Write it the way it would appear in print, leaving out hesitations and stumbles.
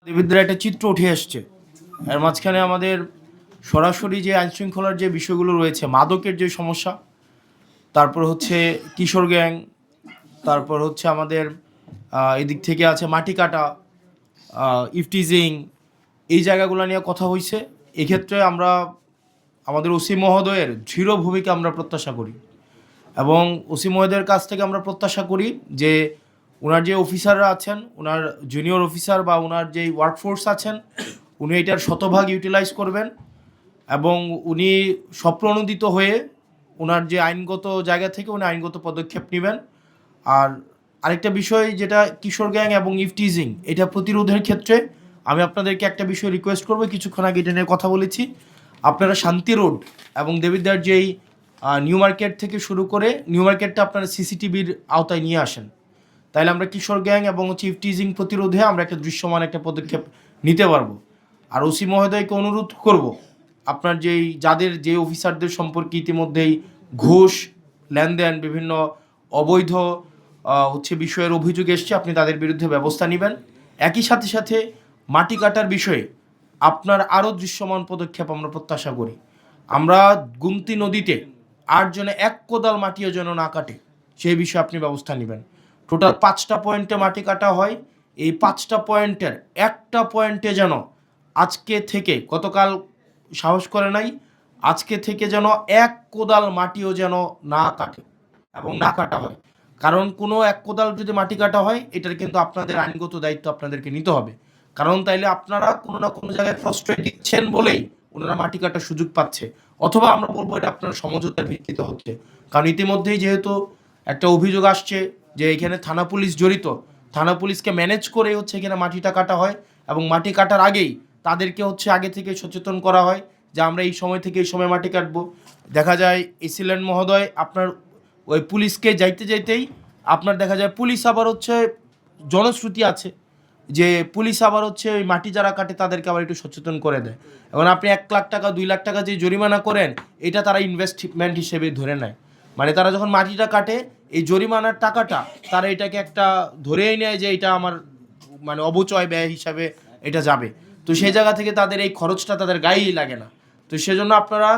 দেবিদ্বার একটা চিত্র উঠে আসছে। এর মাঝখানে আমাদের সরাসরি যে আইন শৃঙ্খলার যে বিষয়গুলো রয়েছে, মাদকের যে সমস্যা, তারপর হচ্ছে কিশোর গ্যাং, তারপর হচ্ছে আমাদের এদিক থেকে আছে মাটি কাটা, ইফটিজিং, এই জায়গাগুলো নিয়ে কথা হয়েছে। এক্ষেত্রে আমরা আমাদের ওসি মহোদয়ের দৃঢ় ভূমিকা আমরা প্রত্যাশা করি এবং ওসি মহোদয়ের কাছ থেকে আমরা প্রত্যাশা করি যে ওনার যে অফিসাররা আছেন, ওনার জুনিয়র অফিসার বা ওনার যেই ওয়ার্কফোর্স আছেন, উনি এটার শতভাগ ইউটিলাইজ করবেন এবং উনি স্বপ্রণোদিত হয়ে ওনার যে আইনগত জায়গা থেকে উনি আইনগত পদক্ষেপ নেবেন। আর আরেকটা বিষয় যেটা কিশোর গ্যাং এবং ইফটিজিং, এটা প্রতিরোধের ক্ষেত্রে আমি আপনাদেরকে একটা বিষয় রিকোয়েস্ট করবো। কিছুক্ষণ আগে এটা নিয়ে কথা বলেছি। আপনারা শান্তি রোড এবং দেবিদ্বার যেই নিউ মার্কেট থেকে শুরু করে নিউ মার্কেটটা আপনারা সিসিটিভির আওতায় নিয়ে আসেন, তাইলে আমরা কিশোর গ্যাং এবং হচ্ছে ইফটিজিং প্রতিরোধে আমরা একটা দৃশ্যমান একটা পদক্ষেপ নিতে পারবো। আর ওসি মহোদয়কে অনুরোধ করব, আপনার যাদের যে অফিসারদের সম্পর্কে ইতিমধ্যেই ঘুষ, লেনদেন, বিভিন্ন অবৈধ হচ্ছে বিষয়ের অভিযোগ এসছে, আপনি তাদের বিরুদ্ধে ব্যবস্থা নেবেন। একই সাথে সাথে মাটি কাটার বিষয়ে আপনার আরও দৃশ্যমান পদক্ষেপ আমরা প্রত্যাশা করি। আমরা গুমতি নদীতে আর যেন এক কোদাল মাটিও যেন না কাটে, সেই বিষয়ে আপনি ব্যবস্থা নেবেন। টোটাল 5টা পয়েন্টে মাটি কাটা হয়। এই 5টা পয়েন্টের একটা পয়েন্টে যেন আজকে থেকে, গতকাল সাহস করে নাই, আজকে থেকে যেন এক কোদাল মাটিও যেন না কাটে এবং না কাটা হয়। কারণ কোনো এক কোদাল যদি মাটি কাটা হয়, এটার কিন্তু আপনাদের আইনগত দায়িত্ব আপনাদেরকে নিতে হবে। কারণ তাইলে আপনারা কোনো না কোনো জায়গায় প্রশ্রয় দিচ্ছেন বলেই ওনারা মাটি কাটার সুযোগ পাচ্ছে, অথবা আমরা বলবো এটা আপনার সমঝোতার ভিত্তিতে হচ্ছে। কারণ ইতিমধ্যেই যেহেতু একটা অভিযোগ আসছে যে এখানে থানা পুলিশ জড়িত, থানা পুলিশকে ম্যানেজ করে হচ্ছে এখানে মাটিটা কাটা হয় এবং মাটি কাটার আগেই তাদেরকে হচ্ছে আগে থেকে সচেতন করা হয় যে আমরা এই সময় থেকে এই সময় মাটি কাটবো। দেখা যায় এসিল্যান্ড মহোদয় আপনার ওই পুলিশকে যাইতে যাইতেই আপনার দেখা যায় পুলিশ আবার হচ্ছে জনশ্রুতি আছে যে পুলিশ আবার হচ্ছে ওই মাটি যারা কাটে তাদেরকে আবার একটু সচেতন করে দেয়। এখন আপনি 1 লাখ টাকা 2 লাখ টাকা যে জরিমানা করেন, এটা তারা ইনভেস্টমেন্ট হিসেবে ধরে নেয়। মানে তারা যখন মাটিটা কাটে, এই জরিমানার টাকাটা তারা এটাকে একটা ধরেই নেয় যে এটা আমার মানে অবচয় ব্যয় হিসাবে এটা যাবে। তো সেই জায়গা থেকে তাদের এই খরচটা তাদের গায়েই লাগে না। তো সেজন্য আপনারা